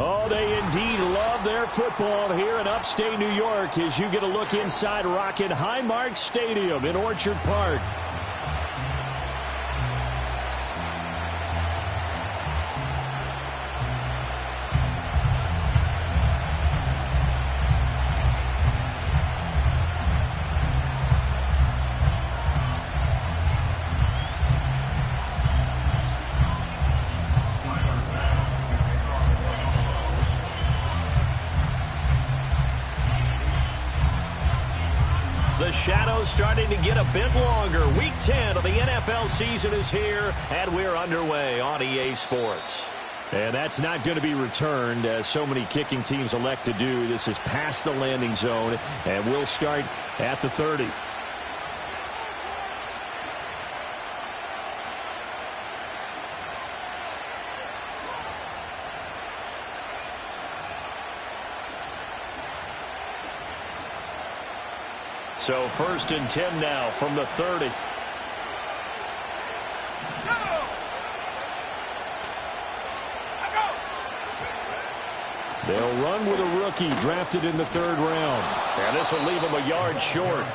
Oh, they indeed love their football here in upstate New York as you get a look inside Rocket Highmark Stadium in Orchard Park. The shadow's starting to get a bit longer. Week 10 of the NFL season is here, and we're underway on EA Sports. And that's not going to be returned, as so many kicking teams elect to do. This is past the landing zone, and we'll start at the 30. So 1st and 10 now from the 30. They'll run with a rookie drafted in the 3rd round. And this will leave him a yard short.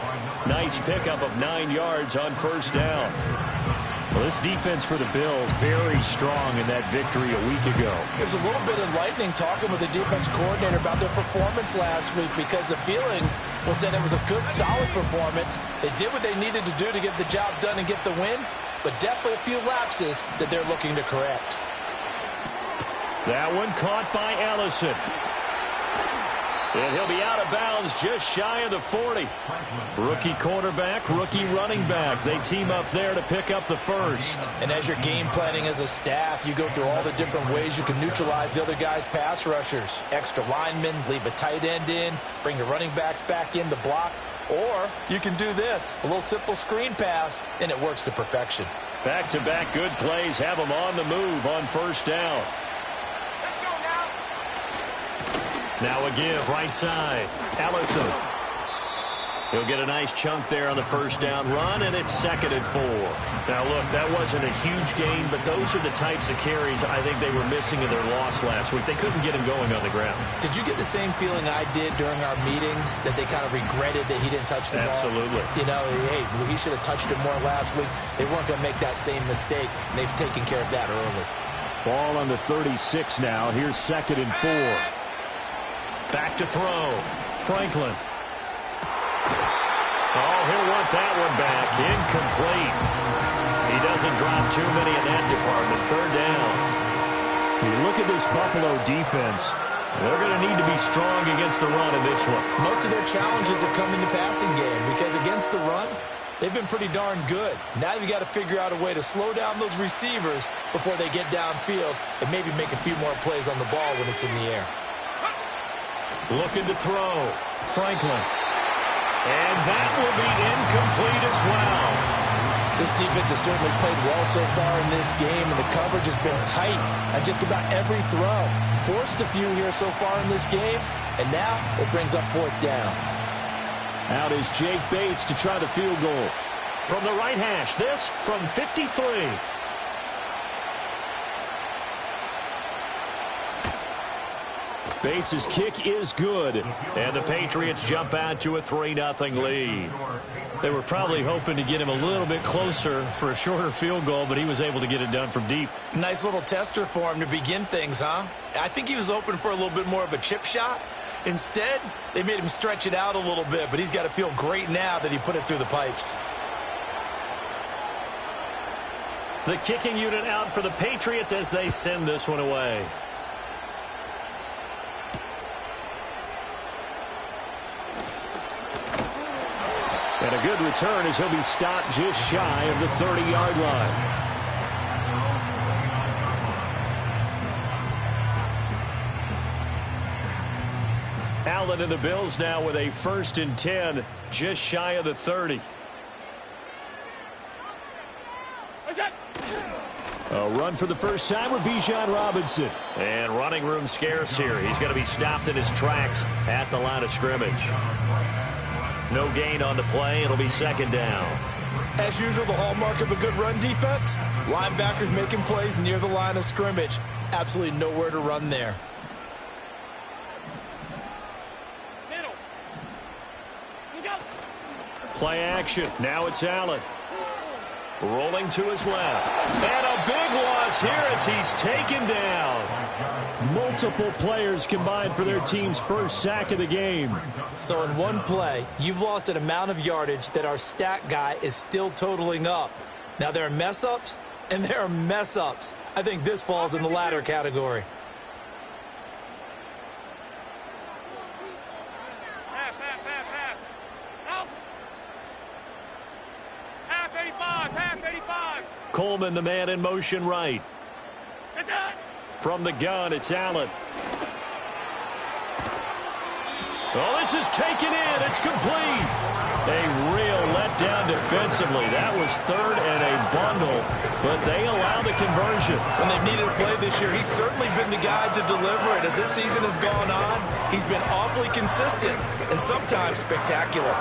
Nice pickup of 9 yards on 1st down. Well, this defense for the Bills very strong in that victory a week ago. It was a little bit enlightening talking with the defense coordinator about their performance last week, because the feeling was that it was a good, solid performance. They did what they needed to do to get the job done and get the win, but definitely a few lapses that they're looking to correct. That one caught by Ellison. And he'll be out of bounds just shy of the 40. Rookie quarterback, rookie running back. They team up there to pick up the 1st. And as you're game planning as a staff, you go through all the different ways you can neutralize the other guy's pass rushers. Extra linemen, leave a tight end in, bring the running backs back in to block. Or you can do this, a little simple screen pass, and it works to perfection. Back-to-back good plays have them on the move on 1st down. Now a give right side. Ellison. He'll get a nice chunk there on the 1st down run, and it's 2nd and 4. Now, look, that wasn't a huge gain, but those are the types of carries I think they were missing in their loss last week. They couldn't get him going on the ground. Did you get the same feeling I did during our meetings, that they kind of regretted that he didn't touch the ball? Absolutely. You know, hey, he should have touched it more last week. They weren't going to make that same mistake, and they've taken care of that early. Ball on the 36 now. Here's 2nd and 4. Back to throw. Franklin. Oh, he'll want that one back. Incomplete. He doesn't drop too many in that department. 3rd down. You look at this Buffalo defense. They're going to need to be strong against the run in this one. Most of their challenges have come in the passing game, because against the run, they've been pretty darn good. Now you've got to figure out a way to slow down those receivers before they get downfield and maybe make a few more plays on the ball when it's in the air. Looking to throw. Franklin. And that will be incomplete as well. This defense has certainly played well so far in this game, and the coverage has been tight on just about every throw. Forced a few here so far in this game, and now it brings up 4th down. Out is Jake Bates to try the field goal. From the right hash, this from 53. Bates' kick is good, and the Patriots jump out to a 3-0 lead. They were probably hoping to get him a little bit closer for a shorter field goal, but he was able to get it done from deep. Nice little tester for him to begin things, huh? I think he was open for a little bit more of a chip shot. Instead, they made him stretch it out a little bit, but he's got to feel great now that he put it through the pipes. The kicking unit out for the Patriots as they send this one away. And a good return as he'll be stopped just shy of the 30-yard line. Allen and the Bills now with a 1st and 10, just shy of the 30. A run for the first time with Bijan Robinson. And running room scarce here. He's going to be stopped in his tracks at the line of scrimmage. No gain on the play. It'll be 2nd down. As usual, the hallmark of a good run defense, linebackers making plays near the line of scrimmage. Absolutely nowhere to run there. Play action. Now it's Allen. Rolling to his left. And a big loss here as he's taken down. Multiple players combined for their team's first sack of the game. So in one play, you've lost an amount of yardage that our stat guy is still totaling up. Now there are mess-ups, and there are mess-ups. I think this falls in the latter category. Coleman, the man in motion right. From the gun, it's Allen. Oh, this is taken in. It's complete. A real letdown defensively. That was third and a bundle, but they allow the conversion. When they've needed a play this year, he's certainly been the guy to deliver it. As this season has gone on, he's been awfully consistent and sometimes spectacular.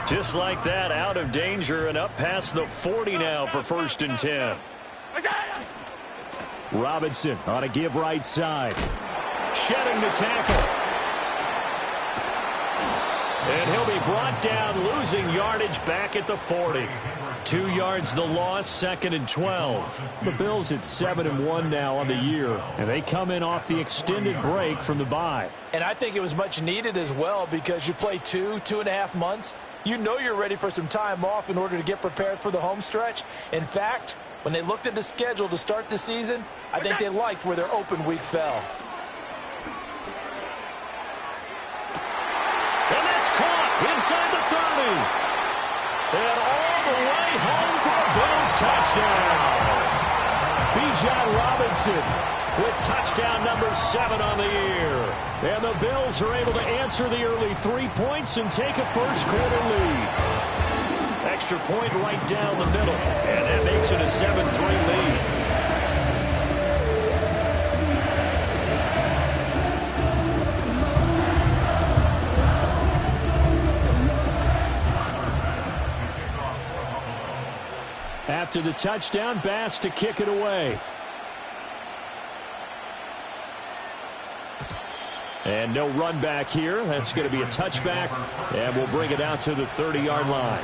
Just like that, out of danger and up past the 40 now for 1st and 10. Robinson on a give right side. Shedding the tackle. And he'll be brought down, losing yardage back at the 40. 2 yards the loss, 2nd and 12. The Bills at 7-1 now on the year, and they come in off the extended break from the bye. And I think it was much needed as well because you play 2.5 months. You know you're ready for some time off in order to get prepared for the home stretch. In fact, when they looked at the schedule to start the season, I think they liked where their open week fell. And that's caught inside the 30. And all the way home for a Bills touchdown. Bijan Robinson with touchdown number 7 on the year. And the Bills are able to answer the early 3 points and take a first-quarter lead. Extra point right down the middle. And that makes it a 7-3 lead. After the touchdown, Bass to kick it away. And no run back here. That's going to be a touchback, and we'll bring it out to the 30-yard line.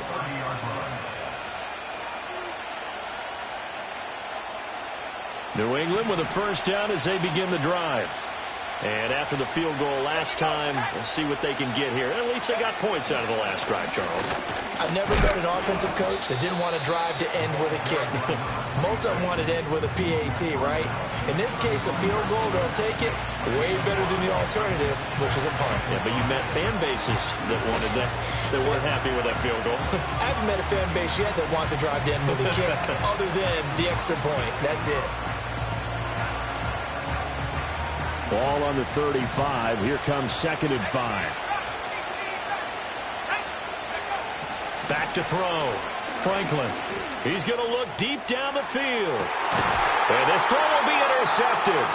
New England with a first down as they begin the drive. And after the field goal last time, we'll see what they can get here. At least they got points out of the last drive, Charles. I've never met an offensive coach that didn't want to drive to end with a kick. Most of them wanted to end with a PAT, right? In this case, a field goal, they'll take it way better than the alternative, which is a punt. Yeah, but you met fan bases that wanted that, that weren't happy with that field goal. I haven't met a fan base yet that wants to drive to end with a kick other than the extra point. That's it. Ball on the 35. Here comes 2nd and 5. Back to throw. Franklin. He's going to look deep down the field. And this throw will be intercepted.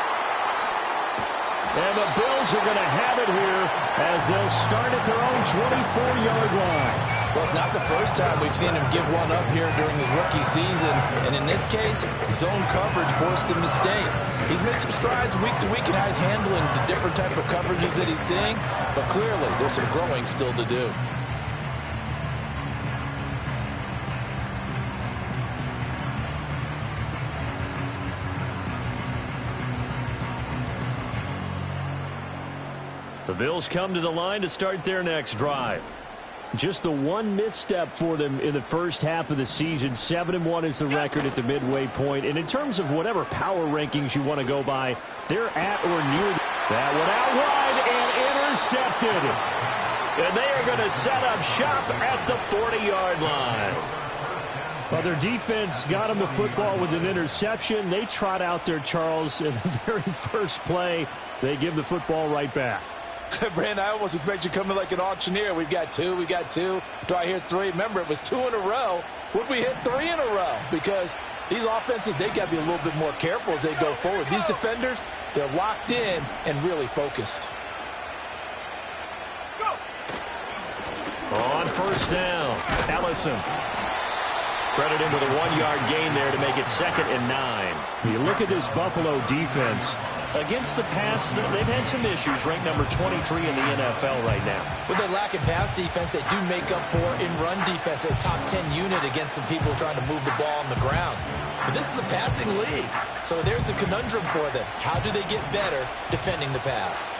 And the Bills are going to have it here as they'll start at their own 24-yard line. Well, it's not the first time we've seen him give one up here during his rookie season. And in this case, zone coverage forced the mistake. He's made some strides week to week in how he's handling the different type of coverages that he's seeing. But clearly, there's some growing still to do. The Bills come to the line to start their next drive. Just the one misstep for them in the first half of the season. 7-1 is the record at the midway point. And in terms of whatever power rankings you want to go by, they're at or near that one out wide and intercepted. And they are going to set up shop at the 40-yard line. Well, their defense got them the football with an interception. They trot out there, Charles, in the very first play. They give the football right back. Brand, I almost expect you to come in like an auctioneer. We've got two. Do I hear 3? Remember, it was 2 in a row. Would we hit 3 in a row? Because these offenses, they got to be a little bit more careful as they go forward. These defenders, they're locked in and really focused. On first down, Ellison. Credit him with a 1-yard gain there to make it 2nd and 9. You look at this Buffalo defense. Against the pass, they've had some issues. Ranked number 23 in the NFL right now. With their lack of pass defense, they do make up for in run defense. They're a top 10 unit against some people trying to move the ball on the ground. But this is a passing league. So there's a conundrum for them. How do they get better defending the pass?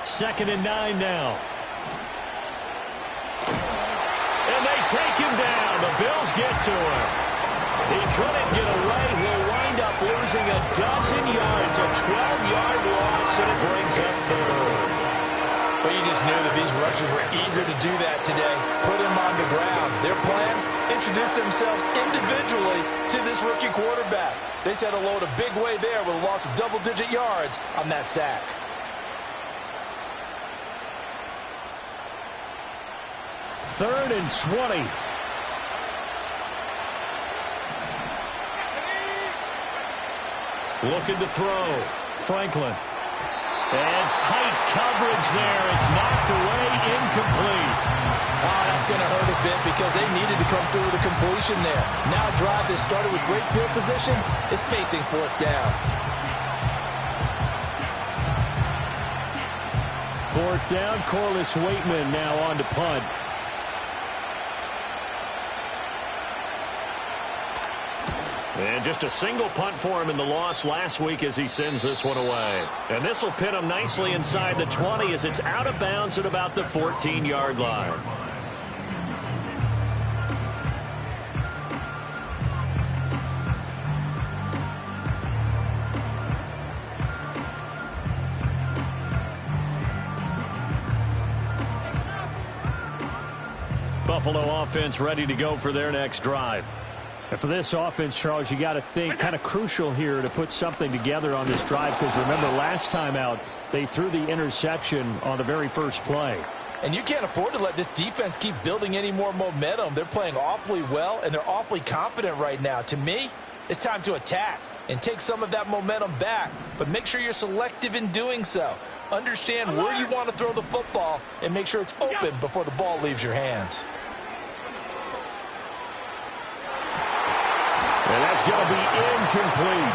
2nd and 9 now. And they take him down. The Bills get to him. He couldn't get away. He'll wind up losing a dozen yards. A 12-yard loss, and it brings up 3rd. Well, you just knew that these rushers were eager to do that today. Put him on the ground. Their plan, introduce themselves individually to this rookie quarterback. They said hello to Big Way there with a loss of double-digit yards on that sack. 3rd and 20. Looking to throw. Franklin. And tight coverage there. It's knocked away, incomplete. Oh, that's going to hurt a bit because they needed to come through with a completion there. Now a drive that started with great field position is facing 4th down. 4th down, Corliss Waitman now on to punt. And just a single punt for him in the loss last week as he sends this one away. And this will pin him nicely inside the 20 as it's out of bounds at about the 14-yard line. Buffalo offense ready to go for their next drive. And for this offense, Charles, you got to think kind of crucial here to put something together on this drive because remember last time out they threw the interception on the very first play. And you can't afford to let this defense keep building any more momentum. They're playing awfully well and they're awfully confident right now. To me, it's time to attack and take some of that momentum back, but make sure you're selective in doing so. Understand where you want to throw the football and make sure it's open before the ball leaves your hands. And that's going to be incomplete.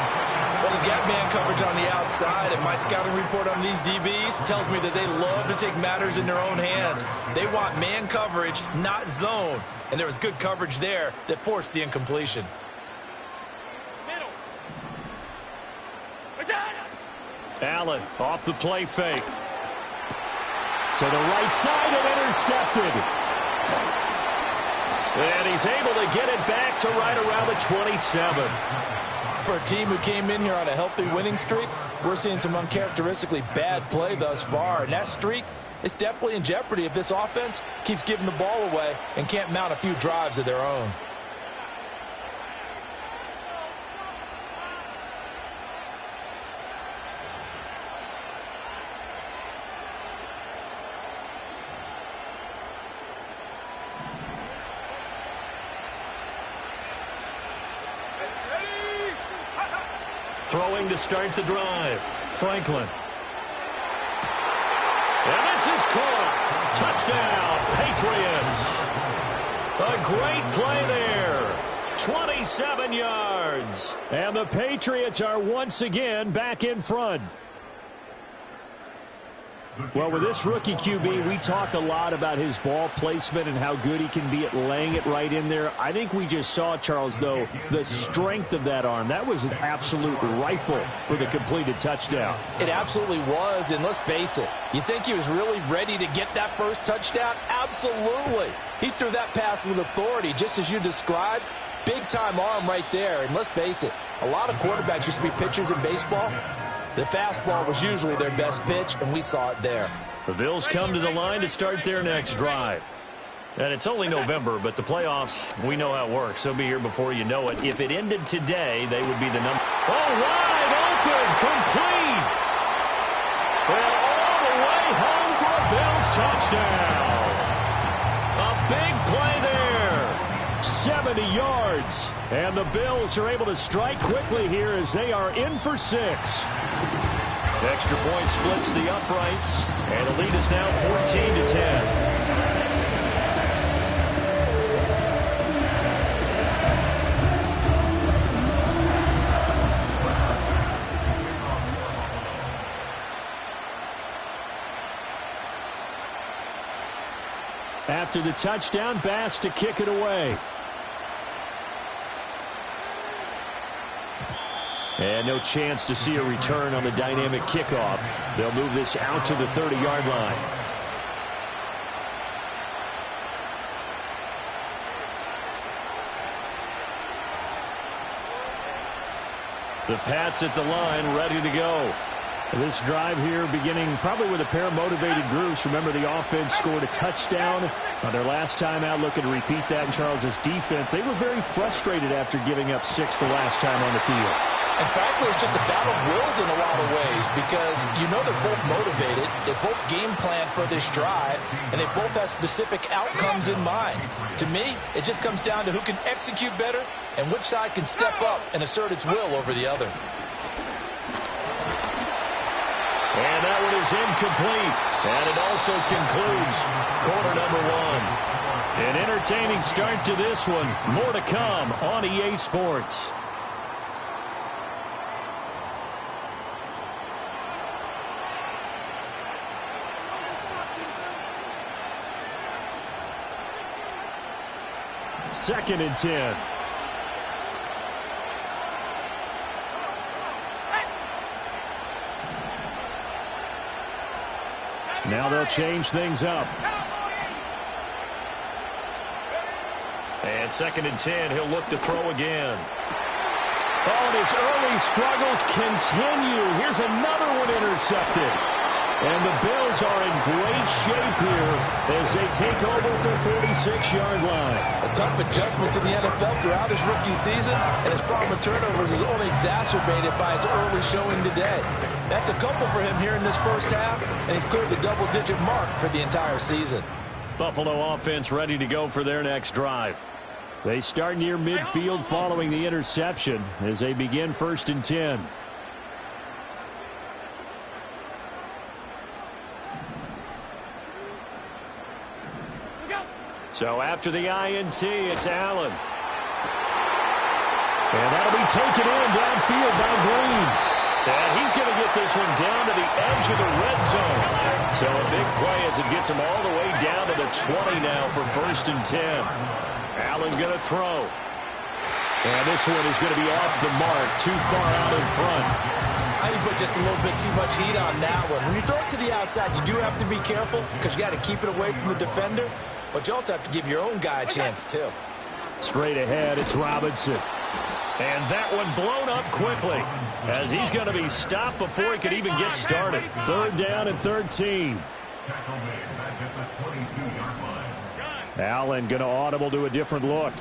Well, they've got man coverage on the outside, and my scouting report on these DBs tells me that they love to take matters in their own hands. They want man coverage, not zone. And there was good coverage there that forced the incompletion. Allen off the play fake. To the right side and intercepted. And he's able to get it back to right around the 27. For a team who came in here on a healthy winning streak, we're seeing some uncharacteristically bad play thus far. And that streak is definitely in jeopardy if this offense keeps giving the ball away and can't mount a few drives of their own. Throwing to start the drive. Franklin. And this is caught. Touchdown, Patriots. A great play there. 27 yards. And the Patriots are once again back in front. Well, with this rookie QB, we talk a lot about his ball placement and how good he can be at laying it right in there. I think we just saw, Charles, though, the strength of that arm. That was an absolute rifle for the completed touchdown. It absolutely was, and let's face it, you think he was really ready to get that first touchdown? Absolutely. He threw that pass with authority, just as you described. Big-time arm right there, and let's face it, a lot of quarterbacks used to be pitchers in baseball. The fastball was usually their best pitch, and we saw it there. The Bills come to the line to start their next drive. And it's only November, but the playoffs, we know how it works. They'll be here before you know it. If it ended today, they would be the number. Oh, wide open, complete. And all the way home for a Bills touchdown. A big play there. 70 yards. And the Bills are able to strike quickly here as they are in for 6. Extra point splits the uprights, and the lead is now 14-10. after the touchdown. Bass to kick it away. And no chance to see a return on the dynamic kickoff. They'll move this out to the 30-yard line. The Pats at the line, ready to go. This drive here beginning probably with a pair of motivated groups. Remember, the offense scored a touchdown on their last time out, looking to repeat that in Charles's defense. They were very frustrated after giving up 6 the last time on the field. And frankly, it's just a battle of wills in a lot of ways because you know they're both motivated. They both game plan for this drive, and they both have specific outcomes in mind. To me, it just comes down to who can execute better and which side can step up and assert its will over the other. And that one is incomplete. And it also concludes quarter number 1. An entertaining start to this one. More to come on EA Sports. Second and 10. Now they'll change things up. And second and 10, he'll look to throw again. Oh, and his early struggles continue. Here's another one intercepted. And the Bills are in great shape here as they take over at their 46-yard line. A tough adjustment to the NFL throughout his rookie season, and his problem with turnovers is only exacerbated by his early showing today. That's a couple for him here in this first half, and he's cleared the double-digit mark for the entire season. Buffalo offense ready to go for their next drive. They start near midfield following the interception as they begin first and 10. So after the INT, it's Allen. And that'll be taken in downfield by Green. And he's going to get this one down to the edge of the red zone. So a big play as it gets him all the way down to the 20 now for first and 10. Allen going to throw. And this one is going to be off the mark, too far out in front. I think put just a little bit too much heat on that one. When you throw it to the outside, you do have to be careful because you got to keep it away from the defender. But you also have to give your own guy a chance, too. Straight ahead, it's Robinson. And that one blown up quickly as he's going to be stopped before he could even get started. Third down and 13. Allen going to audible to a different look.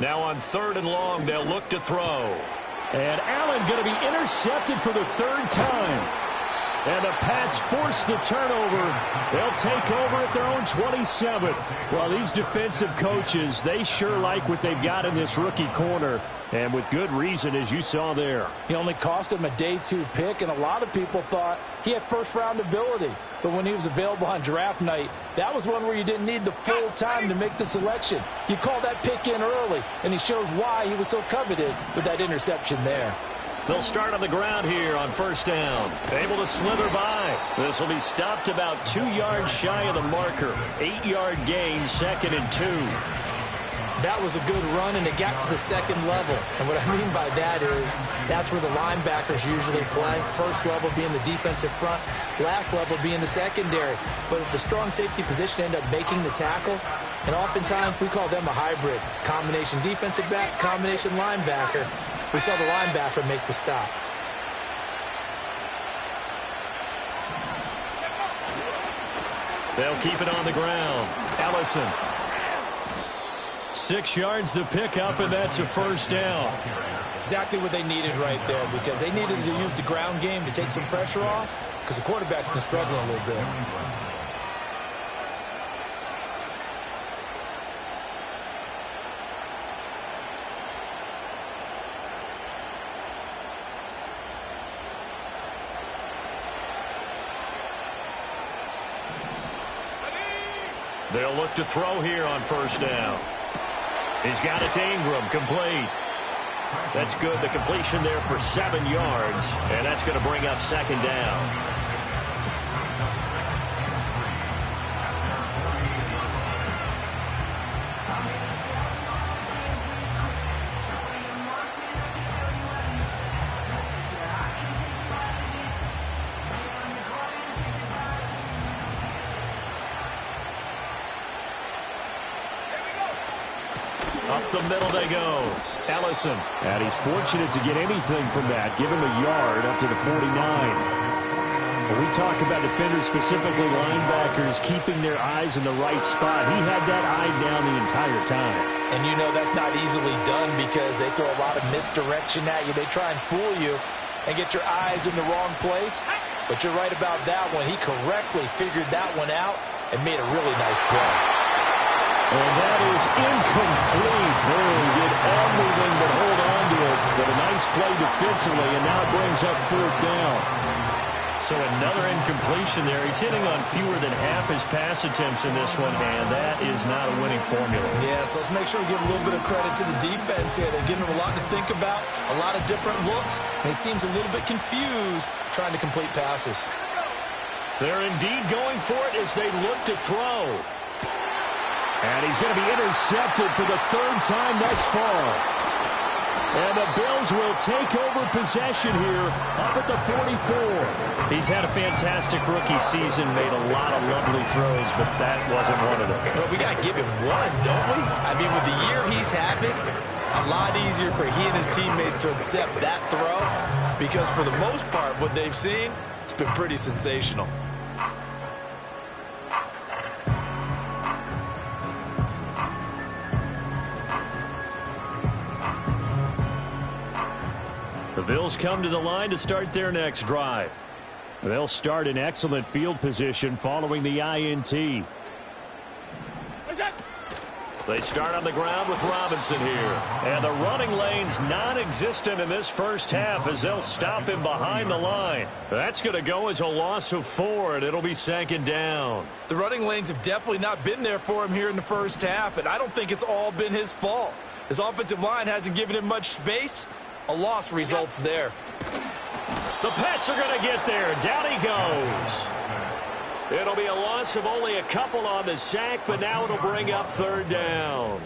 Now on third and long, they'll look to throw. And Allen going to be intercepted for the third time. And the Pats force the turnover. They'll take over at their own 27. Well, these defensive coaches, they sure like what they've got in this rookie corner. And with good reason, as you saw there. He only cost him a day 2 pick, and a lot of people thought he had first-round ability. But when he was available on draft night, that was one where you didn't need the full time to make the selection. You called that pick in early, and he shows why he was so coveted with that interception there. They'll start on the ground here on first down. Able to slither by. This will be stopped about 2 yards shy of the marker. 8-yard gain, second and 2. That was a good run, and it got to the second level. And what I mean by that is that's where the linebackers usually play. First level being the defensive front, last level being the secondary. But the strong safety position ended up making the tackle. And oftentimes we call them a hybrid. Combination defensive back, combination linebacker. We saw the linebacker make the stop. They'll keep it on the ground. Ellison. 6 yards the pickup, and that's a first down. Exactly what they needed right there, because they needed to use the ground game to take some pressure off, because the quarterback's been struggling a little bit. They'll look to throw here on first down. He's got it to Ingram, complete. That's good. The completion there for 7 yards, and that's going to bring up second down. Up the middle they go. Ellison. And he's fortunate to get anything from that. Give him a yard up to the 49. When we talk about defenders, specifically linebackers, keeping their eyes in the right spot, he had that eye down the entire time. And you know that's not easily done because they throw a lot of misdirection at you. They try and fool you and get your eyes in the wrong place. But you're right about that one. He correctly figured that one out and made a really nice play. And that is incomplete. They did everything but hold on to it. But a nice play defensively, and now it brings up 4th down. So another incompletion there. He's hitting on fewer than half his pass attempts in this one, and that is not a winning formula. Yeah, so let's make sure we give a little bit of credit to the defense here. They're giving him a lot to think about, a lot of different looks, and he seems a little bit confused trying to complete passes. They're indeed going for it as they look to throw. And he's going to be intercepted for the 3rd time thus far. And the Bills will take over possession here up at the 44. He's had a fantastic rookie season, made a lot of lovely throws, but that wasn't one of them. Well, we got to give him one, don't we? I mean, with the year he's having, a lot easier for he and his teammates to accept that throw because for the most part, what they've seen, it's been pretty sensational. The Bills come to the line to start their next drive. They'll start in excellent field position following the INT. They start on the ground with Robinson here. And the running lane's non-existent in this first half as they'll stop him behind the line. That's going to go as a loss of 4, and it'll be 2nd down. The running lanes have definitely not been there for him here in the first half, and I don't think it's all been his fault. His offensive line hasn't given him much space. A loss results there. The Pats are going to get there. Down he goes. It'll be a loss of only a couple on the sack, but now it'll bring up 3rd down.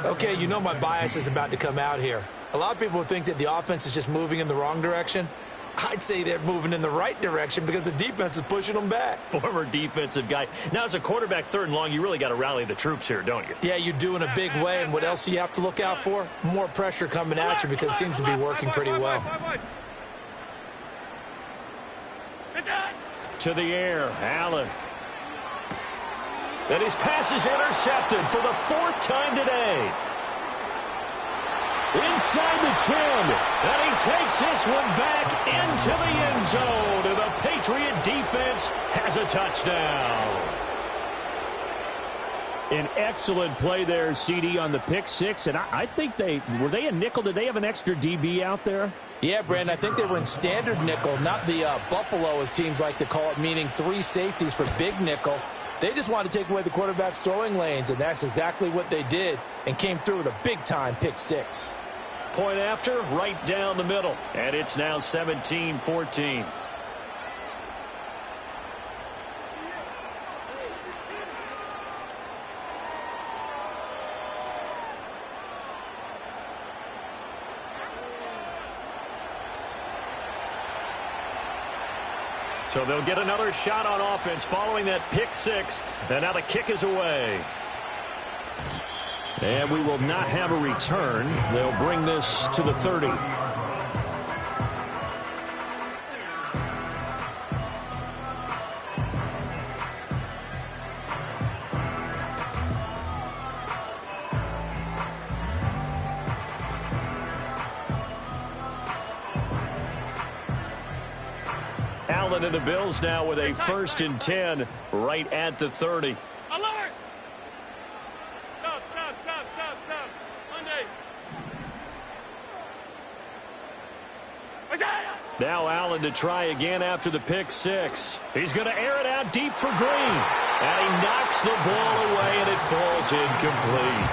Okay, you know my bias is about to come out here. A lot of people think that the offense is just moving in the wrong direction. I'd say they're moving in the right direction because the defense is pushing them back. Former defensive guy. Now, as a quarterback 3rd and long, you really got to rally the troops here, don't you? Yeah, you do in a big way. And what else do you have to look out for? More pressure coming at you because it seems to be working pretty well. To the air, Allen. And his pass is intercepted for the 4th time today. Inside the 10. And he takes this one back into the end zone. And the Patriot defense has a touchdown. An excellent play there, CD, on the pick 6. And I think were they a nickel? Did they have an extra DB out there? Yeah, Brandon, I think they were in standard nickel, not the Buffalo, as teams like to call it, meaning 3 safeties for big nickel. They just wanted to take away the quarterback's throwing lanes, and that's exactly what they did and came through with a big-time pick 6. Point after, right down the middle. And it's now 17-14. So they'll get another shot on offense following that pick 6. And now the kick is away. And we will not have a return. They'll bring this to the 30. Allen and the Bills now with a 1st and 10 right at the 30. Alert! Stop. Monday. Now Allen to try again after the pick 6. He's going to air it out deep for Green. And he knocks the ball away, and it falls incomplete.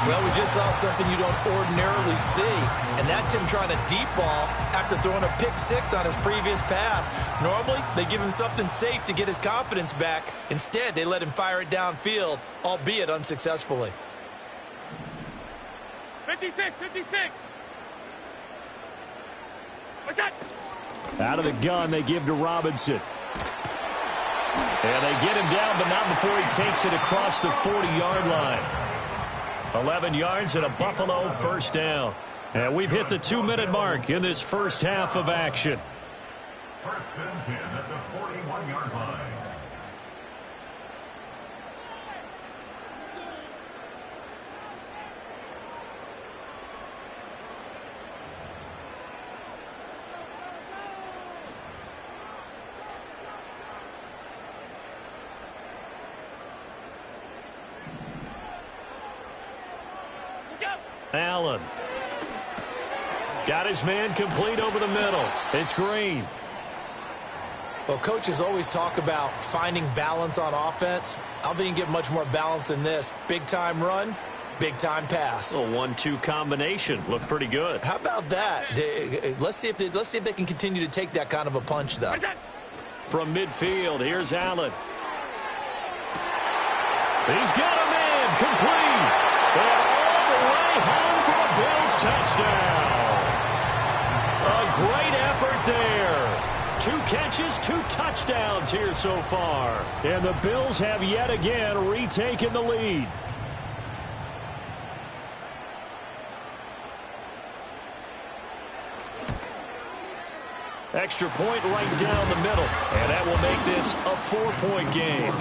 Well, we just saw something you don't ordinarily see, and that's him trying to deep ball after throwing a pick 6 on his previous pass. Normally, they give him something safe to get his confidence back. Instead, they let him fire it downfield, albeit unsuccessfully. 56. What's that? Out of the gun, they give to Robinson. And they get him down, but not before he takes it across the 40-yard line. 11 yards and a Buffalo first down. And we've hit the 2-minute mark in this first half of action. First and 10 at the 41-yard line. Allen. Got his man complete over the middle. It's Green. Well, coaches always talk about finding balance on offense. I don't think you can get much more balance than this. Big-time run, big-time pass. A 1-2 combination. Looked pretty good. How about that? Let's see if they can continue to take that kind of a punch, though. From midfield, here's Allen. He's got a man complete. And all the way home for a Bills touchdown. A great effort there. 2 catches, 2 touchdowns here so far. And the Bills have yet again retaken the lead. Extra point right down the middle. And that will make this a 4-point game.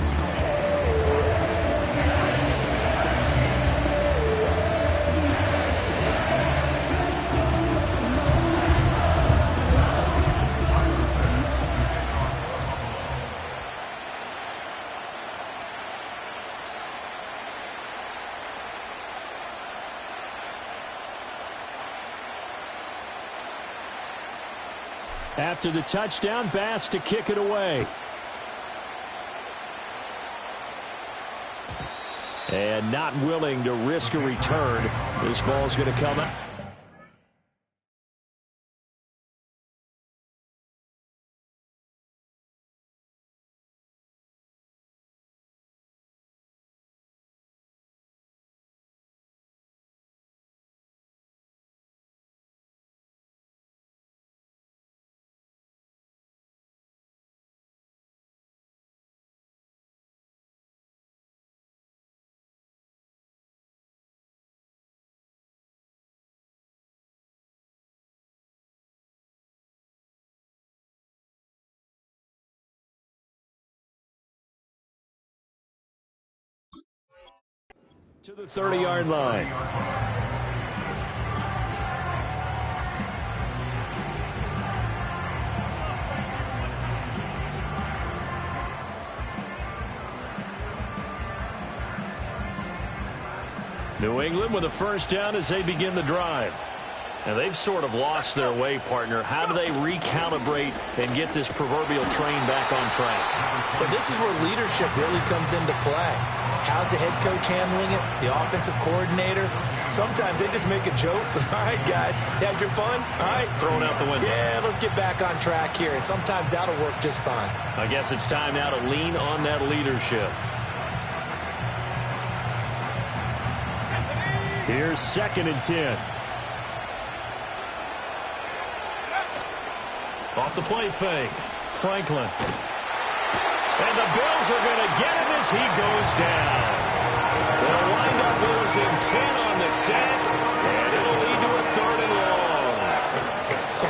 After the touchdown, Bass to kick it away. And not willing to risk a return. This ball's going to come out. To the 30-yard line. New England with a first down as they begin the drive. And they've sort of lost their way, partner. How do they recalibrate and get this proverbial train back on track? But this is where leadership really comes into play. How's the head coach handling it? The offensive coordinator? Sometimes they just make a joke. All right, guys, had your fun? All right. Thrown out the window. Yeah, let's get back on track here. And sometimes that'll work just fine. I guess it's time now to lean on that leadership. Here's 2nd and 10. Off the play fake. Franklin. And the Bills are going to get him as he goes down. They'll wind up losing 10 on the sack, and it'll lead to a 3rd and long.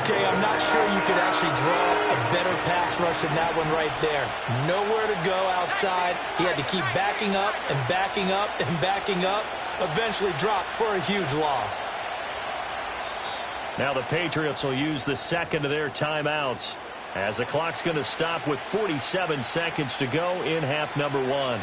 Okay, I'm not sure you could actually draw a better pass rush than that one right there. Nowhere to go outside. He had to keep backing up and backing up and backing up. Eventually dropped for a huge loss. Now the Patriots will use the second of their timeouts, as the clock's going to stop with 47 seconds to go in half number 1.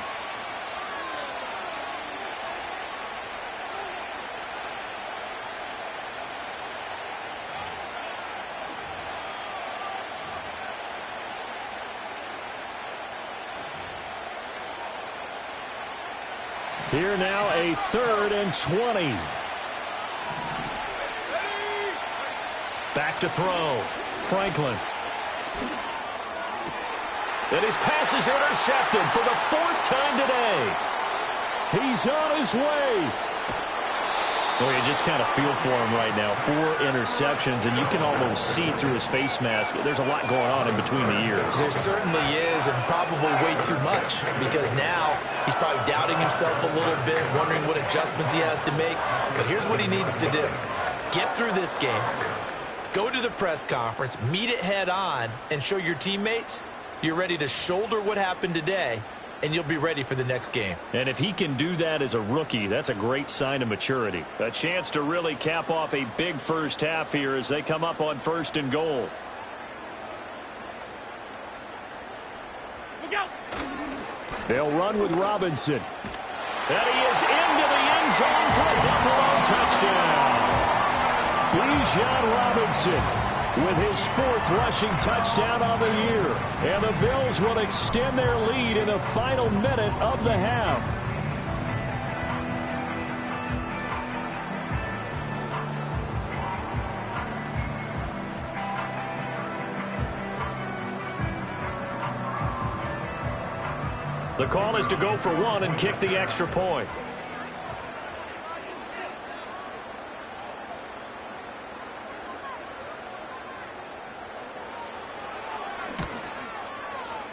Here now a 3rd and 20. Back to throw. Franklin. And his pass is intercepted for the 4th time today. He's on his way. Well, you just kind of feel for him right now. 4 interceptions, and you can almost see through his face mask. There's a lot going on in between the ears. There certainly is, and probably way too much, because now he's probably doubting himself a little bit, wondering what adjustments he has to make. But here's what he needs to do. Get through this game, go to the press conference, meet it head on, and show your teammates you're ready to shoulder what happened today, and you'll be ready for the next game. And if he can do that as a rookie, that's a great sign of maturity. A chance to really cap off a big first half here as they come up on 1st and goal. Look out! They'll run with Robinson. And he is into the end zone for a Buffalo touchdown. Bijan Robinson with his 4th rushing touchdown on the year. And the Bills will extend their lead in the final minute of the half. The call is to go for 1 and kick the extra point.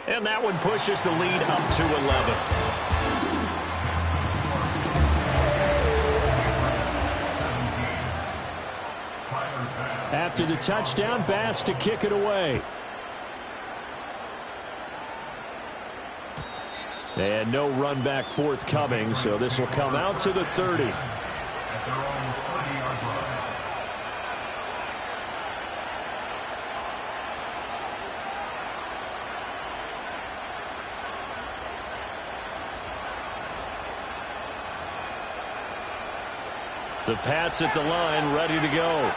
And that one pushes the lead up to 11. After the touchdown, Bass to kick it away. And no run back forthcoming, so this will come out to the 30. At their own 30-yard line. The Pats at the line, ready to go.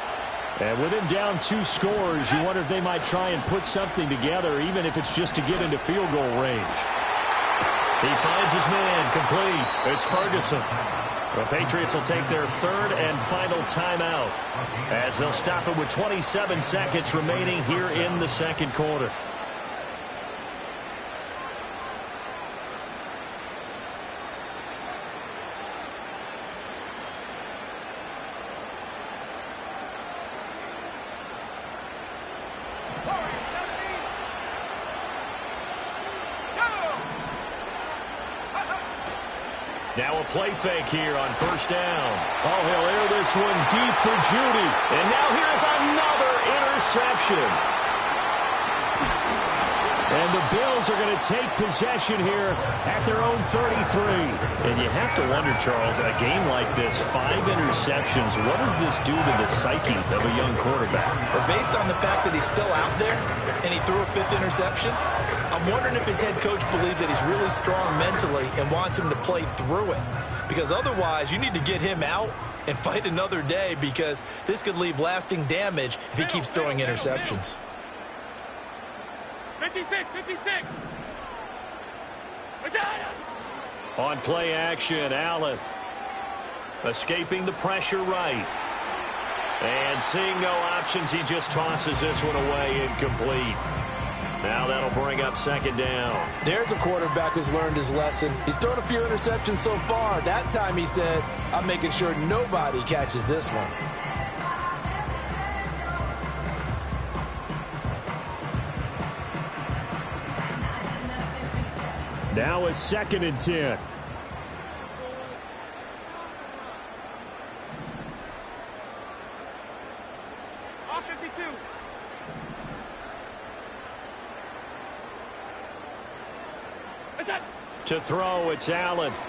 And with him down 2 scores, you wonder if they might try and put something together, even if it's just to get into field goal range. He finds his man, complete. It's Ferguson. The Patriots will take their 3rd and final timeout as they'll stop it with 27 seconds remaining here in the 2nd quarter. Now a play fake here on 1st down. Oh, he'll air this one deep for Judy. And now here's another interception. And the Bills are going to take possession here at their own 33. And you have to wonder, Charles, a game like this, 5 interceptions, what does this do to the psyche of a young quarterback? But based on the fact that he's still out there and he threw a 5th interception, I'm wondering if his head coach believes that he's really strong mentally and wants him to play through it. Because otherwise, you need to get him out and fight another day, because this could leave lasting damage if he keeps throwing interceptions. 56, 56. On play action, Allen escaping the pressure right. And seeing no options, he just tosses this one away, incomplete. Now that'll bring up 2nd down. There's a quarterback who's learned his lesson. He's thrown a few interceptions so far. That time he said, I'm making sure nobody catches this one. Now a 2nd and 10. All 52. To throw, it's Allen. And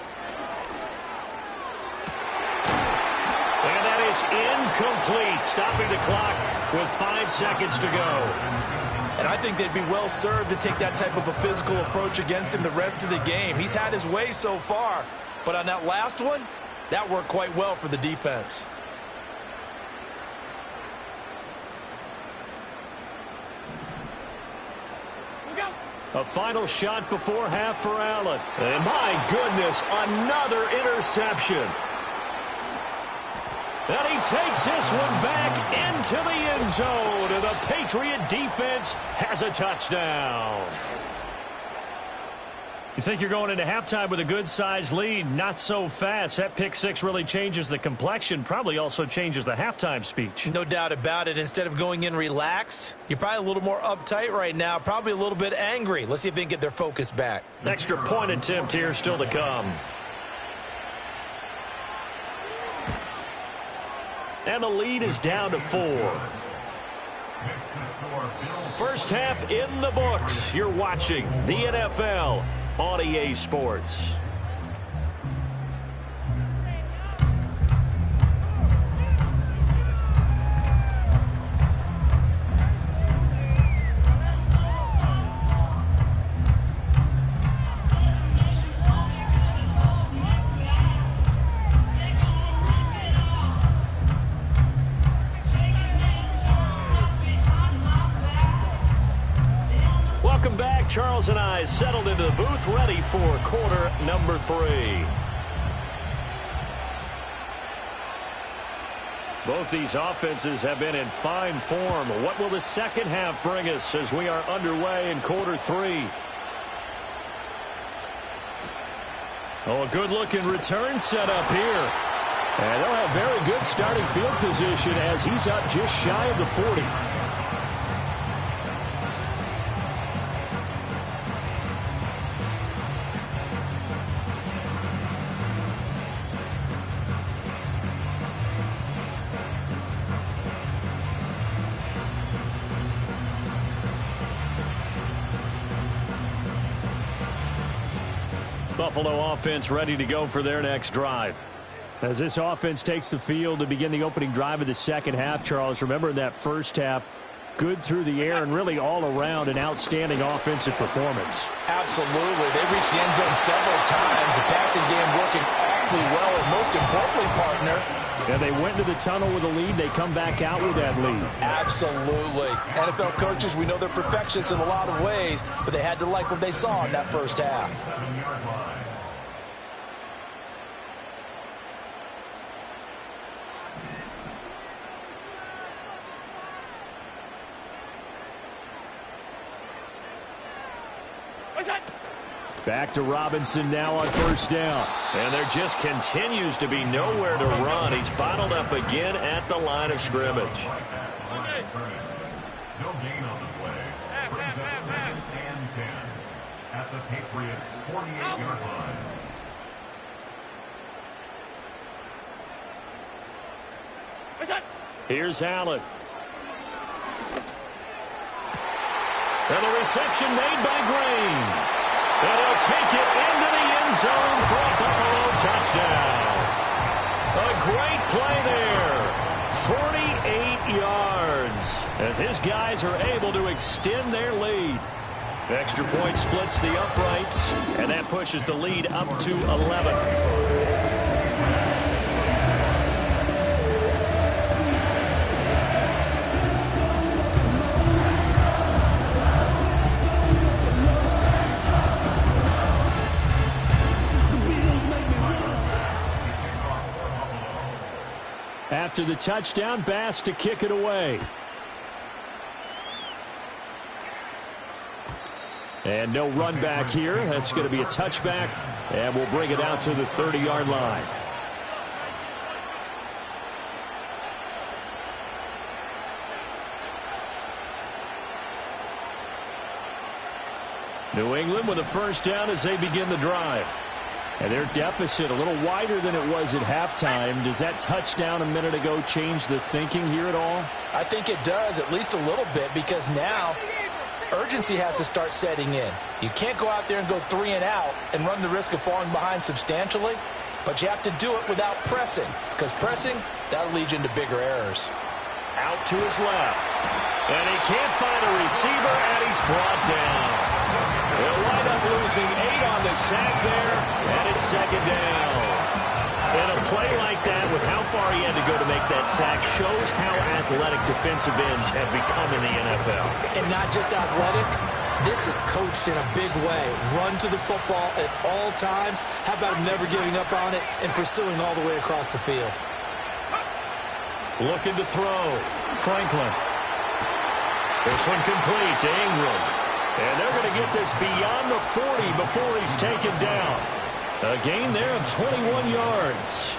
that is incomplete, stopping the clock with 5 seconds to go. And I think they'd be well served to take that type of a physical approach against him the rest of the game. He's had his way so far, but on that last one, that worked quite well for the defense. A final shot before half for Allen. And my goodness, another interception. And he takes this one back into the end zone. And the Patriot defense has a touchdown. You think you're going into halftime with a good-sized lead? Not so fast. That pick six really changes the complexion, probably also changes the halftime speech. No doubt about it. Instead of going in relaxed, you're probably a little more uptight right now, probably a little bit angry. Let's see if they can get their focus back. Extra point attempt here still to come. And the lead is down to 4. First half in the books. You're watching the NFL on EA Sports. Welcome back. Charles and I settled into the booth, ready for quarter number 3. Both these offenses have been in fine form. What will the second half bring us as we are underway in quarter 3? Oh, a good-looking return set up here. And they'll have very good starting field position as he's up just shy of the 40. Buffalo offense ready to go for their next drive. As this offense takes the field to begin the opening drive of the second half, Charles, remember in that first half, good through the air and really all around an outstanding offensive performance. Absolutely. They reached the end zone several times. The passing game working awfully well, and most importantly, partner, and they went to the tunnel with a lead. They come back out with that lead. Absolutely. NFL coaches, we know they're perfectionists in a lot of ways, but they had to like what they saw in that first half. Back to Robinson now on first down. And there just continues to be nowhere to run. He's bottled up again at the line of scrimmage. No gain on the play. Brings up 2nd and 10 at the Patriots' 48-yard line. Here's Allen. And the reception made by Green. And he'll take it into the end zone for a Buffalo touchdown. A great play there. 48 yards as his guys are able to extend their lead. Extra point splits the uprights, and that pushes the lead up to 11. After the touchdown, Bass to kick it away. And no run back here. That's going to be a touchback, and we'll bring it out to the 30-yard line. New England with a first down as they begin the drive. And their deficit a little wider than it was at halftime. Does that touchdown a minute ago change the thinking here at all? I think it does, at least a little bit, because now urgency has to start setting in. You can't go out there and go 3 and out and run the risk of falling behind substantially, but you have to do it without pressing, because pressing, that'll lead you into bigger errors. Out to his left. And he can't find a receiver, and he's brought down. They'll wind up losing 8 on the sack there, and it's second down. And a play like that, with how far he had to go to make that sack, shows how athletic defensive ends have become in the NFL. And not just athletic, this is coached in a big way. Run to the football at all times. How about never giving up on it and pursuing all the way across the field? Looking to throw. Franklin. This one complete to Ingram. And they're going to get this beyond the 40 before he's taken down. A gain there of 21 yards.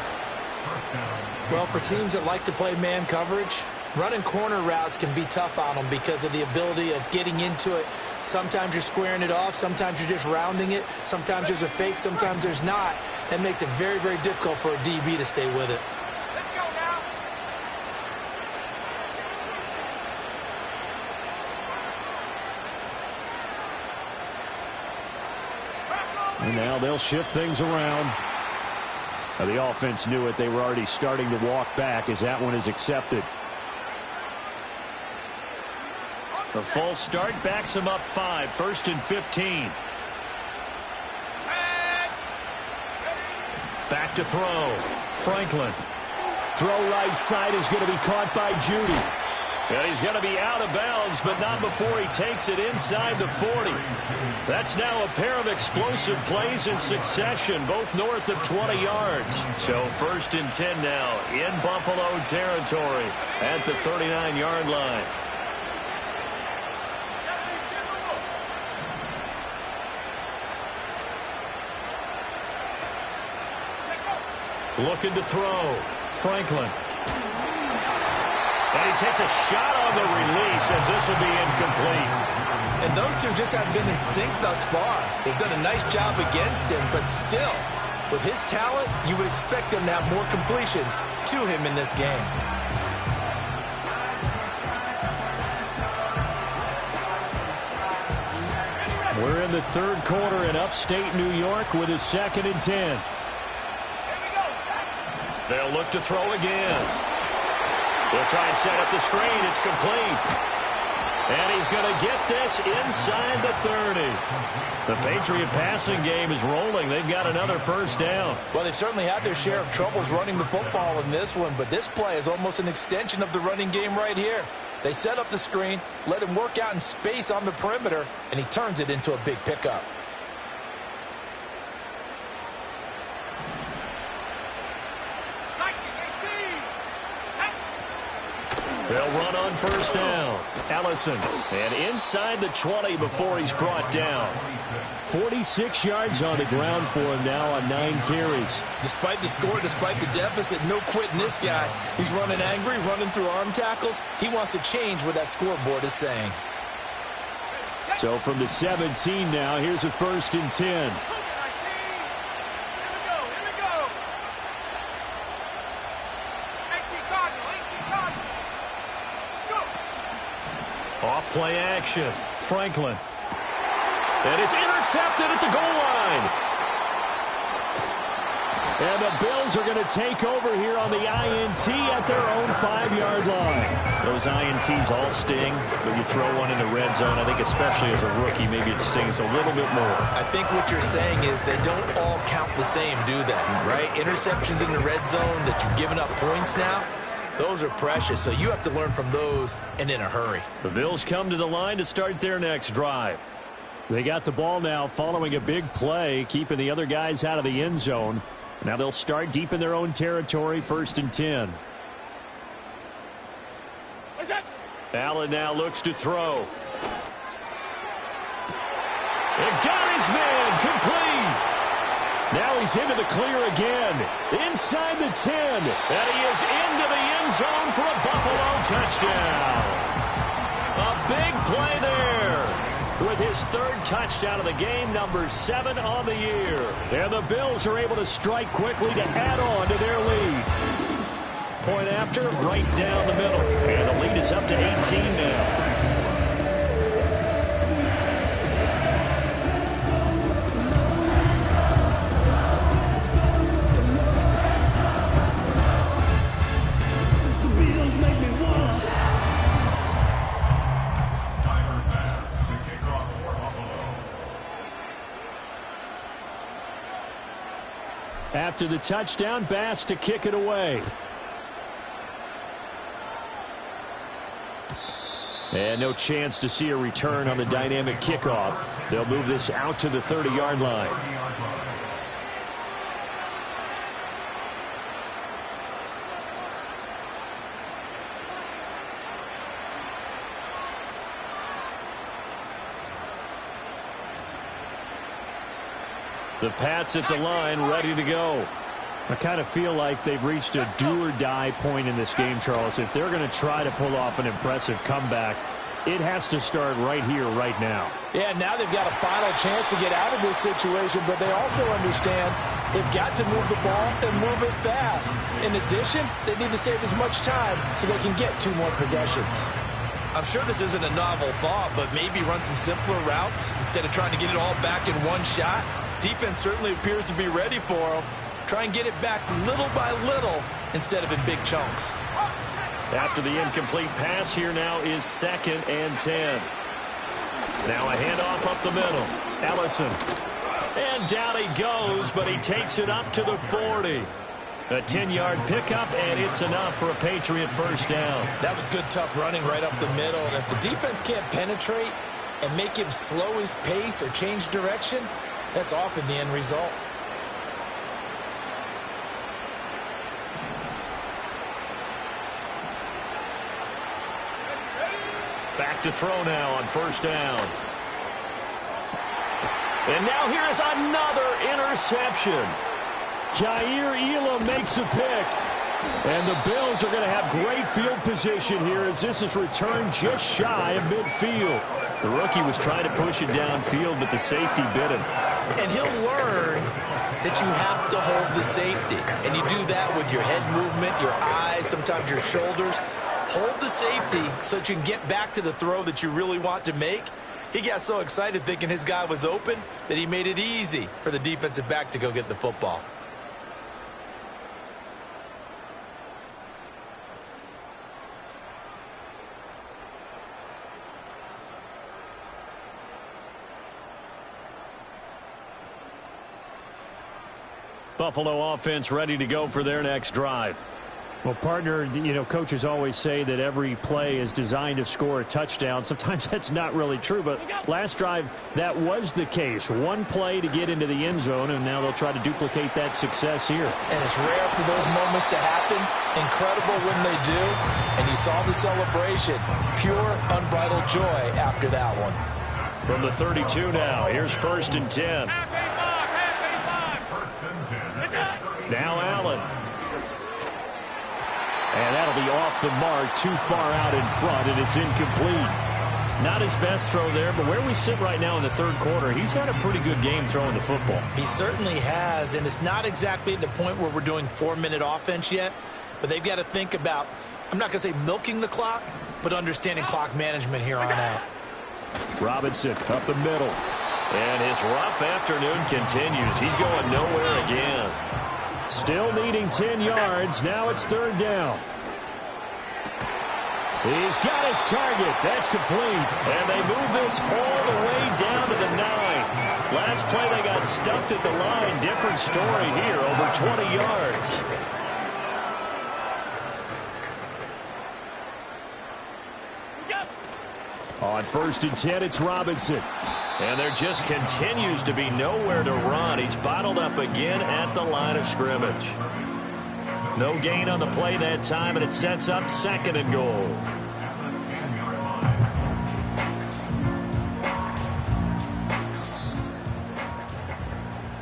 Well, for teams that like to play man coverage, running corner routes can be tough on them because of the ability of getting into it. Sometimes you're squaring it off. Sometimes you're just rounding it. Sometimes there's a fake. Sometimes there's not. That makes it very, very difficult for a DB to stay with it. Let's go now. And now they'll shift things around. Now the offense knew it. They were already starting to walk back as that one is accepted. The false start backs him up 5, 1st and 15. Back to throw. Franklin. Throw right side is going to be caught by Judy. And he's going to be out of bounds, but not before he takes it inside the 40. That's now a pair of explosive plays in succession, both north of 20 yards. So 1st and 10 now in Buffalo territory at the 39-yard line. Looking to throw. Franklin. And he takes a shot on the release as this will be incomplete. And those two just haven't been in sync thus far. They've done a nice job against him, but still, with his talent, you would expect him to have more completions to him in this game. We're in the third quarter in upstate New York with a 2nd and 10. They'll look to throw again. They'll try and set up the screen. It's complete. And he's going to get this inside the 30. The Patriot passing game is rolling. They've got another 1st down. Well, they've certainly had their share of troubles running the football in this one, but this play is almost an extension of the running game right here. They set up the screen, let him work out in space on the perimeter, and he turns it into a big pickup. They'll run on 1st down. Ellison. And inside the 20 before he's brought down. 46 yards on the ground for him now on 9 carries. Despite the score, despite the deficit, no quitting this guy. He's running angry, running through arm tackles. He wants to change what that scoreboard is saying. So from the 17 now, here's a 1st and 10. Off play action. Franklin. And it's intercepted at the goal line. And the Bills are going to take over here on the INT at their own 5-yard line. Those INTs all sting, but you throw one in the red zone. I think especially as a rookie, maybe it stings a little bit more. I think what you're saying is they don't all count the same, do they? Right? Interceptions in the red zone that you've given up points now. Those are precious, so you have to learn from those and in a hurry. The Bills come to the line to start their next drive. They got the ball now following a big play, keeping the other guys out of the end zone. Now they'll start deep in their own territory, 1st and 10. Allen now looks to throw. And got his man complete. Now he's into the clear again. Inside the 10. And he is into the end zone for a Buffalo touchdown. A big play there with his 3rd touchdown of the game, number 7 on the year. And the Bills are able to strike quickly to add on to their lead. Point after, right down the middle. And the lead is up to 18 now. After the touchdown, Bass to kick it away. And no chance to see a return on the dynamic kickoff. They'll move this out to the 30-yard line. The Pats at the line, ready to go. I kind of feel like they've reached a do-or-die point in this game, Charles. If they're going to try to pull off an impressive comeback, it has to start right here, right now. Yeah, now they've got a final chance to get out of this situation, but they also understand they've got to move the ball and move it fast. In addition, they need to save as much time so they can get 2 more possessions. I'm sure this isn't a novel thought, but maybe run some simpler routes instead of trying to get it all back in one shot. Defense certainly appears to be ready for them. Try and get it back little by little instead of in big chunks. After the incomplete pass, here now is 2nd and 10. Now a handoff up the middle. Ellison. And down he goes, but he takes it up to the 40. A 10-yard pickup, and it's enough for a Patriot first down. That was good, tough running right up the middle. And if the defense can't penetrate and make him slow his pace or change direction, that's often the end result. Back to throw now on first down. And now here is another interception. Jair Elam makes a pick. And the Bills are going to have great field position here as this is returned just shy of midfield. The rookie was trying to push it downfield, but the safety bit him. And he'll learn that you have to hold the safety. And you do that with your head movement, your eyes, sometimes your shoulders. Hold the safety so that you can get back to the throw that you really want to make. He got so excited thinking his guy was open that he made it easy for the defensive back to go get the football. Buffalo offense ready to go for their next drive. Well, partner, coaches always say that every play is designed to score a touchdown. Sometimes that's not really true, but last drive, that was the case. One play to get into the end zone, and now they'll try to duplicate that success here. And it's rare for those moments to happen. Incredible when they do. And you saw the celebration. Pure, unbridled joy after that one. From the 32 now, here's 1st and 10. Now Allen. And that'll be off the mark, too far out in front, and it's incomplete. Not his best throw there, but where we sit right now in the 3rd quarter, he's had a pretty good game throwing the football. He certainly has, and it's not exactly at the point where we're doing 4-minute offense yet, but they've got to think about, I'm not going to say milking the clock, but understanding clock management here on out. Robinson up the middle. And his rough afternoon continues. He's going nowhere again. Still needing 10 yards. Now it's 3rd down. He's got his target. That's complete. And they move this all the way down to the 9. Last play they got stuffed at the line. Different story here. Over 20 yards. On 1st and 10, it's Robinson. And there just continues to be nowhere to run. He's bottled up again at the line of scrimmage. No gain on the play that time, and it sets up 2nd and goal.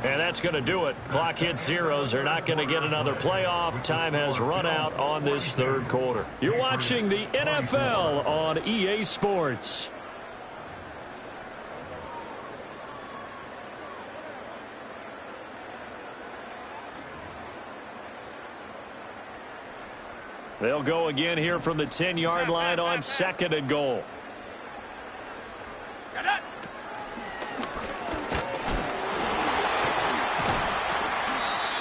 And that's going to do it. Clock hits zeros. They're not going to get another playoff. Time has run out on this 3rd quarter. You're watching the NFL on EA Sports. They'll go again here from the 10-yard line on 2nd and goal.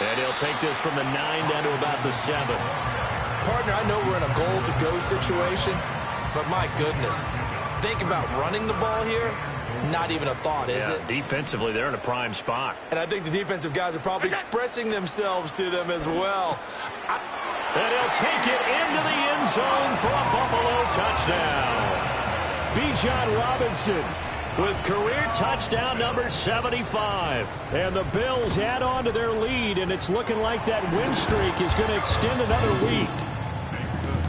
And he'll take this from the 9 down to about the 7. Partner, I know we're in a goal-to-go situation, but my goodness, think about running the ball here. Not even a thought, is it? Defensively, they're in a prime spot. And I think the defensive guys are probably expressing themselves to them as well. And he'll take it into the end zone for a Buffalo touchdown. Bijan Robinson with career touchdown number 75. And the Bills add on to their lead, and it's looking like that win streak is going to extend another week.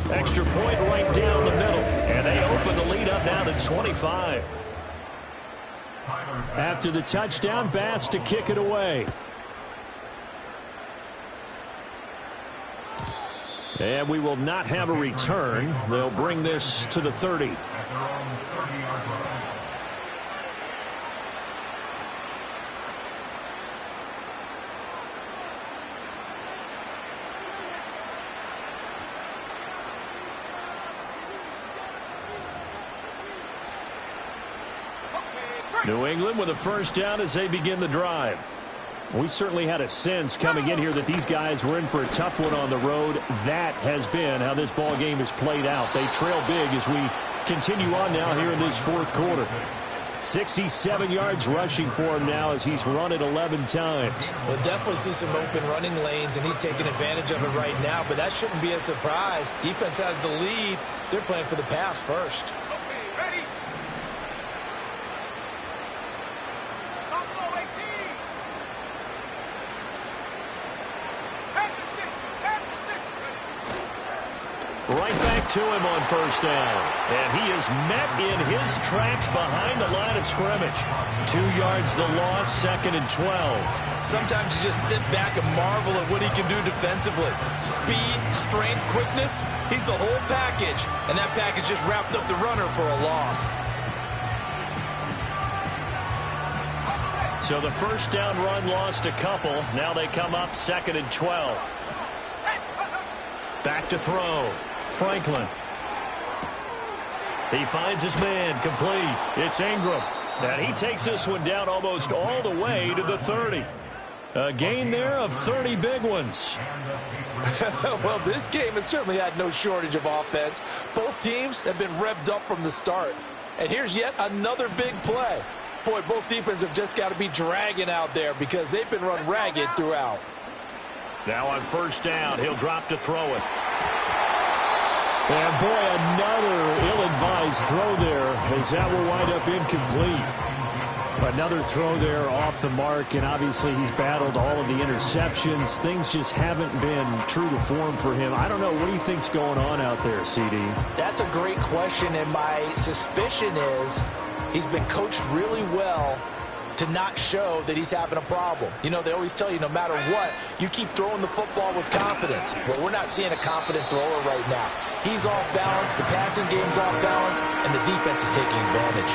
Extra point right down the middle. And they open the lead up now to 25. After the touchdown, Bass to kick it away. And we will not have a return. They'll bring this to the 30. At their own 30-yard line. New England with a first down as they begin the drive. We certainly had a sense coming in here that these guys were in for a tough one on the road. That has been how this ball game has played out. They trail big as we continue on now here in this fourth quarter. 67 yards rushing for him now as he's run it 11 times. We'll definitely see some open running lanes, and he's taking advantage of it right now, but that shouldn't be a surprise. Defense has the lead. They're playing for the pass first. Right back to him on first down. And he is met in his tracks behind the line of scrimmage. 2 yards the loss, 2nd and 12. Sometimes you just sit back and marvel at what he can do defensively. Speed, strength, quickness, he's the whole package. And that package just wrapped up the runner for a loss. So the first down run lost a couple. Now they come up 2nd and 12. Back to throw. Franklin. He finds his man, complete. It's Ingram. And he takes this one down almost all the way to the 30. A gain there of 30 big ones. Well, this game has certainly had no shortage of offense. Both teams have been revved up from the start. And here's yet another big play. Boy, both defenses have just got to be dragging out there because they've been run ragged throughout. Now on first down, he'll drop to throw it. And boy, another ill-advised throw there as that will wind up incomplete. Another throw there off the mark, and obviously he's battled all of the interceptions. Things just haven't been true to form for him. I don't know. What do you think's going on out there, CD? That's a great question, and my suspicion is he's been coached really well to not show that he's having a problem. You know, they always tell you no matter what, you keep throwing the football with confidence. Well, we're not seeing a confident thrower right now. He's off balance, the passing game's off balance, and the defense is taking advantage.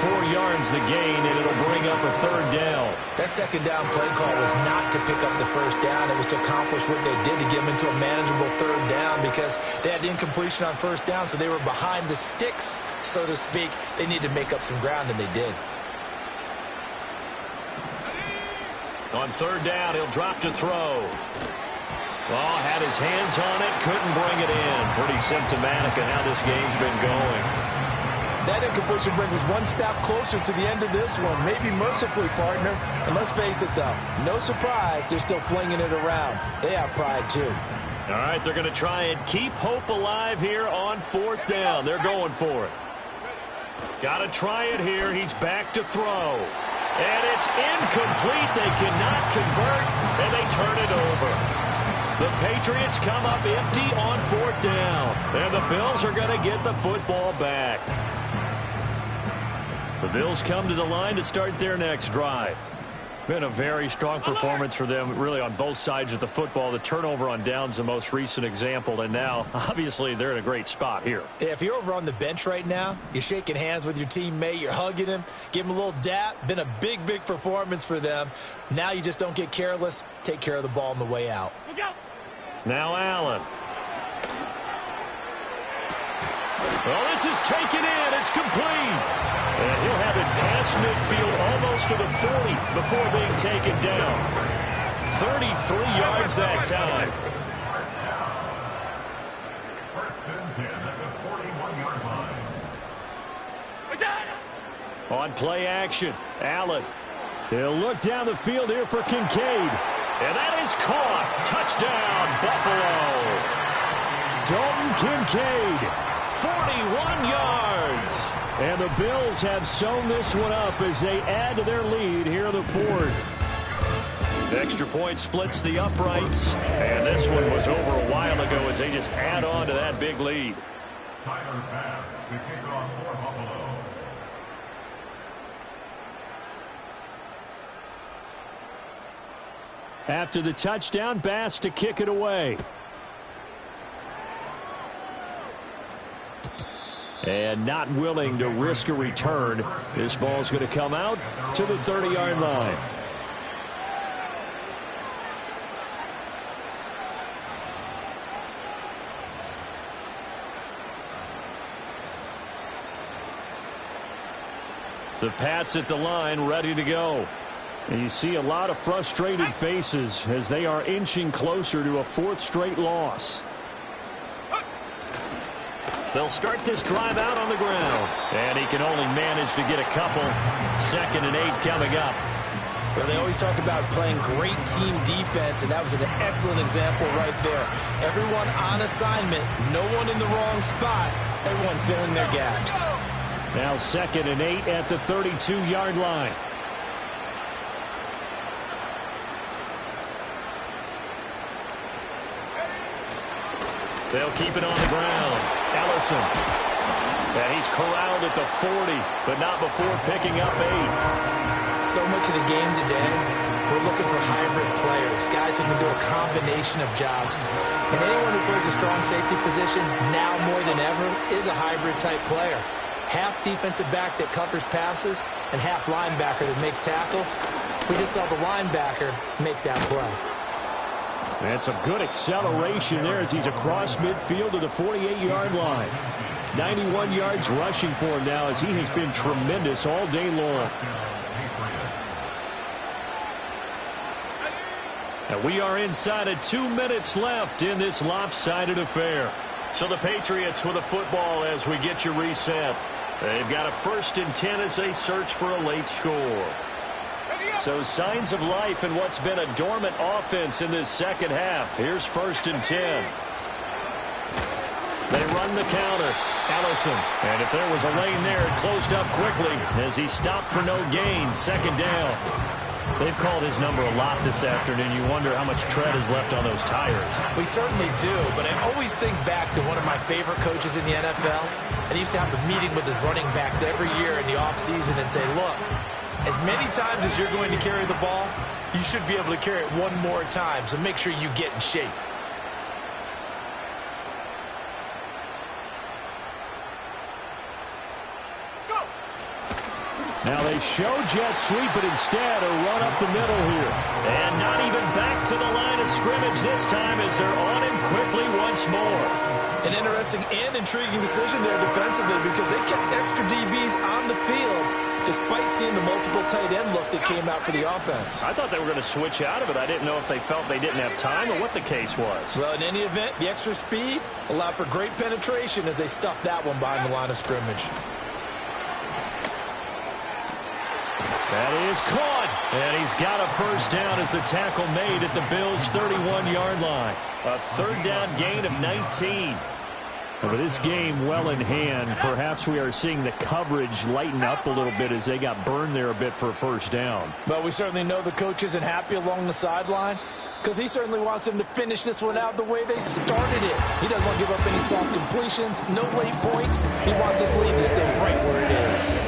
4 yards the gain, and it'll bring up a third down. That second down play call was not to pick up the first down. It was to accomplish what they did to get them into a manageable third down because they had incompletion on first down, so they were behind the sticks, so to speak. They needed to make up some ground, and they did. On third down, he'll drop to throw. Oh, had his hands on it, couldn't bring it in. Pretty symptomatic of how this game's been going. That incompletion brings us one step closer to the end of this one. Maybe mercifully, partner. And let's face it, though, no surprise, they're still flinging it around. They have pride, too. All right, they're going to try and keep hope alive here on fourth down. They're going for it. Got to try it here. He's back to throw. And it's incomplete. They cannot convert, and they turn it over. The Patriots come up empty on fourth down, and the Bills are going to get the football back. The Bills come to the line to start their next drive. Been a very strong performance for them, really, on both sides of the football. The turnover on downs, the most recent example, and now, obviously, they're in a great spot here. If you're over on the bench right now, you're shaking hands with your teammate, you're hugging him, give him a little dap. Been a big, big performance for them. Now you just don't get careless. Take care of the ball on the way out. Now Allen. Well, this is taken in. It's complete. And he'll have it past midfield almost to the 40 before being taken down. 33 yards that time. First and 10 at the 41-yard line. On play action, Allen. He'll look down the field here for Kincaid. And that is caught. Touchdown, Buffalo. Dalton Kincaid, 41 yards. And the Bills have sewn this one up as they add to their lead here in the fourth. The extra point splits the uprights. And this one was over a while ago as they just add on to that big lead. Tyler Bass to kick off for Buffalo. After the touchdown, Bass to kick it away. And not willing to risk a return. This ball's going to come out to the 30-yard line. The Pats at the line, ready to go. And you see a lot of frustrated faces as they are inching closer to a 4th straight loss. They'll start this drive out on the ground. And he can only manage to get a couple. 2nd and 8 coming up. Well, they always talk about playing great team defense, and that was an excellent example right there. Everyone on assignment, no one in the wrong spot, everyone filling their gaps. Now 2nd and 8 at the 32-yard line. They'll keep it on the ground. Ellison. And he's corralled at the 40, but not before picking up 8. So much of the game today, we're looking for hybrid players, guys who can do a combination of jobs. And anyone who plays a strong safety position, now more than ever, is a hybrid-type player. Half defensive back that covers passes and half linebacker that makes tackles. We just saw the linebacker make that play. And some good acceleration there as he's across midfield to the 48-yard line. 91 yards rushing for him now as he has been tremendous all day long. And we are inside of 2 minutes left in this lopsided affair. So the Patriots with a football as we get you reset. They've got a 1st and 10 as they search for a late score. So signs of life in what's been a dormant offense in this second half. Here's 1st and 10. They run the counter. Ellison. And if there was a lane there, it closed up quickly as he stopped for no gain. 2nd down. They've called his number a lot this afternoon. You wonder how much tread is left on those tires. We certainly do, but I always think back to one of my favorite coaches in the NFL. And he used to have a meeting with his running backs every year in the offseason and say, look, as many times as you're going to carry the ball, you should be able to carry it one more time, so make sure you get in shape. Now they show jet sweep, but instead a run up the middle here. And not even back to the line of scrimmage this time as they're on him quickly once more. An interesting and intriguing decision there defensively because they kept extra DBs on the field despite seeing the multiple tight end look that came out for the offense. I thought they were going to switch out of it. I didn't know if they felt they didn't have time or what the case was. Well, in any event, the extra speed allowed for great penetration as they stuffed that one behind the line of scrimmage. That is caught. And he's got a 1st down as the tackle made at the Bills' 31-yard line. A 3rd down gain of 19. And with this game well in hand, perhaps we are seeing the coverage lighten up a little bit as they got burned there a bit for a 1st down. But we certainly know the coach isn't happy along the sideline because he certainly wants them to finish this one out the way they started it. He doesn't want to give up any soft completions, no late points. He wants this lead to stay right where it is.